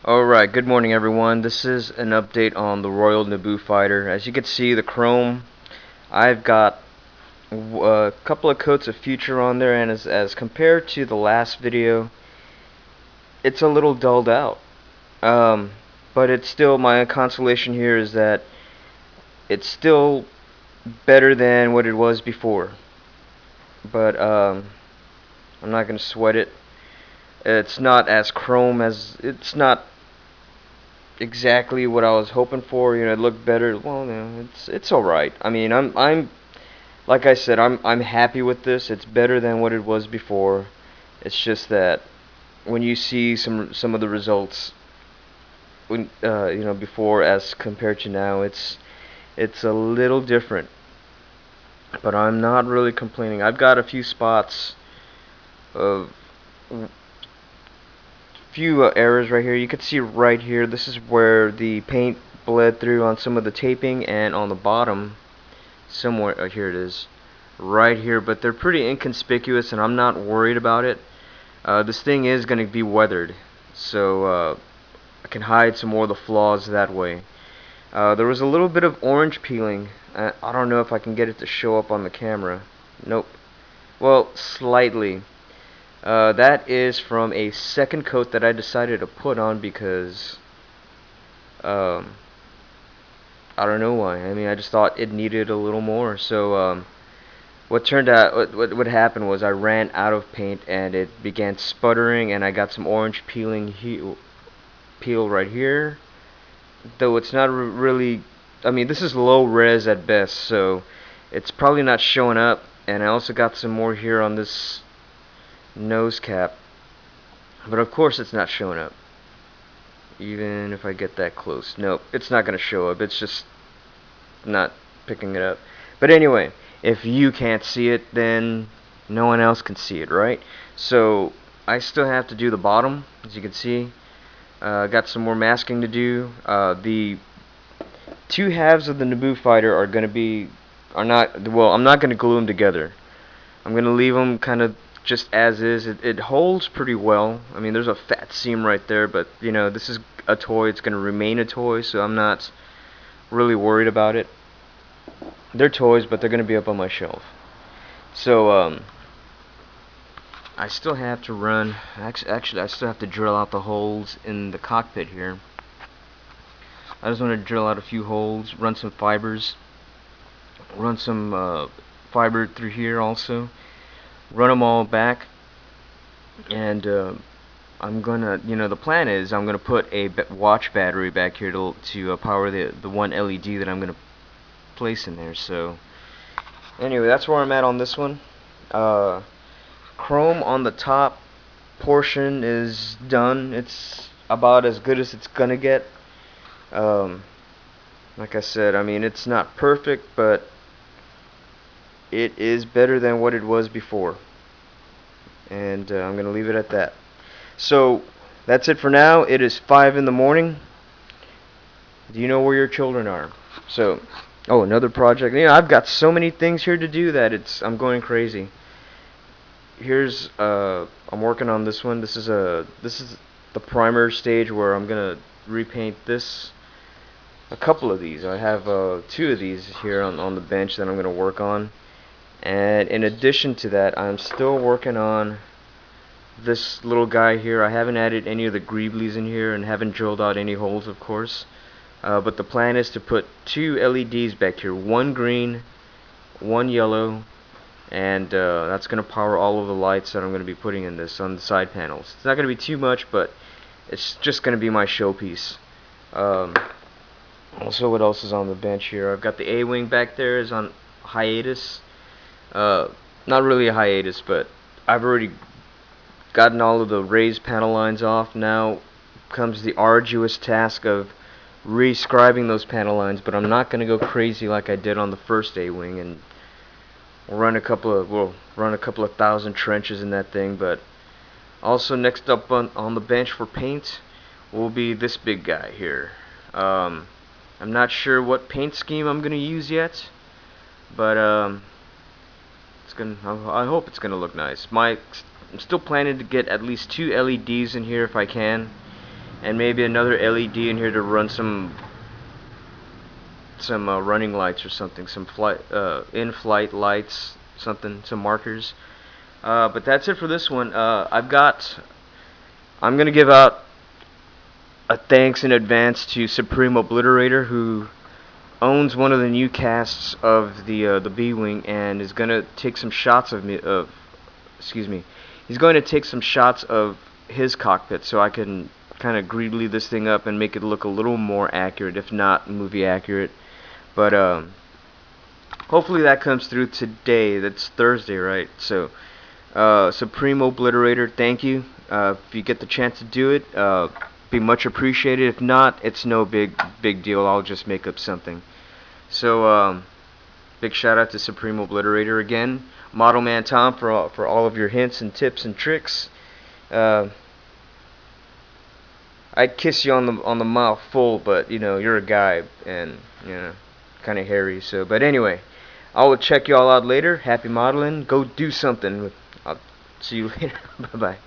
Alright, good morning everyone. This is an update on the Royal Naboo fighter. As you can see, the chrome, I've got a couple of coats of future on there, and as compared to the last video, it's a little dulled out. But it's still, my consolation here is that it's still better than what it was before. But I'm not going to sweat it. It's not as chrome as, it's not exactly what I was hoping for. It looked better. Well, it's all right. I mean, I'm like I said, I'm happy with this. It's better than what it was before. It's just that when you see some of the results, when before as compared to now, it's a little different. But I'm not really complaining. I've got a few spots of few errors right here. You can see right here, this is where the paint bled through on some of the taping, and on the bottom somewhere, here it is, right here, but they're pretty inconspicuous and I'm not worried about it. This thing is going to be weathered, so I can hide some more of the flaws that way. There was a little bit of orange peeling. I don't know if I can get it to show up on the camera. Nope. Well, slightly. That is from a second coat that I decided to put on because I don't know why. I mean, I just thought it needed a little more. So what happened was I ran out of paint and it began sputtering, and I got some orange peel right here. Though it's not really, I mean, this is low res at best, so it's probably not showing up. And I also got some more here on this nose cap, but of course it's not showing up. Even if I get that close, nope, it's not going to show up. It's just not picking it up. But anyway, if you can't see it, then no one else can see it, right? So I still have to do the bottom, as you can see. Got some more masking to do. The two halves of the Naboo fighter I'm not going to glue them together. I'm going to leave them kind of just as is. It holds pretty well. I mean, there's a fat seam right there, but this is a toy. It's going to remain a toy, so I'm not really worried about it. They're toys, but they're going to be up on my shelf. So I still have to run. Actually, I still have to drill out the holes in the cockpit here. I just want to drill out a few holes, run some fibers, run some fiber through here also. Run them all back, and I'm gonna, the plan is I'm gonna put a watch battery back here to power the one LED that I'm gonna place in there. So anyway, that's where I'm at on this one. Chrome on the top portion is done. It's about as good as it's gonna get. Like I said, I mean, it's not perfect, but it is better than what it was before, and I'm going to leave it at that. So that's it for now. It is 5 in the morning. Do you know where your children are? So, oh, another project. I've got so many things here to do that I'm going crazy. Here's I'm working on this one. This is the primer stage where I'm going to repaint this. A couple of these. I have 2 of these here on the bench that I'm going to work on. And in addition to that, I'm still working on this little guy here. I haven't added any of the greeblies in here and haven't drilled out any holes, of course. But the plan is to put 2 LEDs back here. One green, one yellow, and that's going to power all of the lights that I'm going to be putting in this on the side panels. It's not going to be too much, but it's just going to be my showpiece. Also, what else is on the bench here? I've got the A-wing back there is on hiatus. Not really a hiatus, but I've already gotten all of the raised panel lines off. Now comes the arduous task of rescribing those panel lines, but I'm not going to go crazy like I did on the first A-wing and run a couple of thousand trenches in that thing. But also next up on the bench for paint will be this big guy here. I'm not sure what paint scheme I'm going to use yet, but I hope it's gonna look nice. I'm still planning to get at least 2 LEDs in here if I can, and maybe another LED in here to run some running lights or something, some in-flight lights, something, some markers. But that's it for this one. I'm gonna give out a thanks in advance to Supreme Obliterator, who owns one of the new casts of the B-wing, and is gonna take some shots of me. Excuse me. He's going to take some shots of his cockpit, so I can kind of greedily this thing up and make it look a little more accurate, if not movie accurate. But hopefully that comes through today. That's Thursday, right? So, Supreme Obliterator, thank you. If you get the chance to do it, be much appreciated. If not, it's no big deal. I'll just make up something. So, big shout out to Supreme Obliterator again. Model Man Tom for all of your hints and tips and tricks. I'd kiss you on the mouth full, but you know you're a guy and you know kind of hairy. So, but anyway, I will check y'all out later. Happy modeling. Go do something. I'll see you later. Bye bye.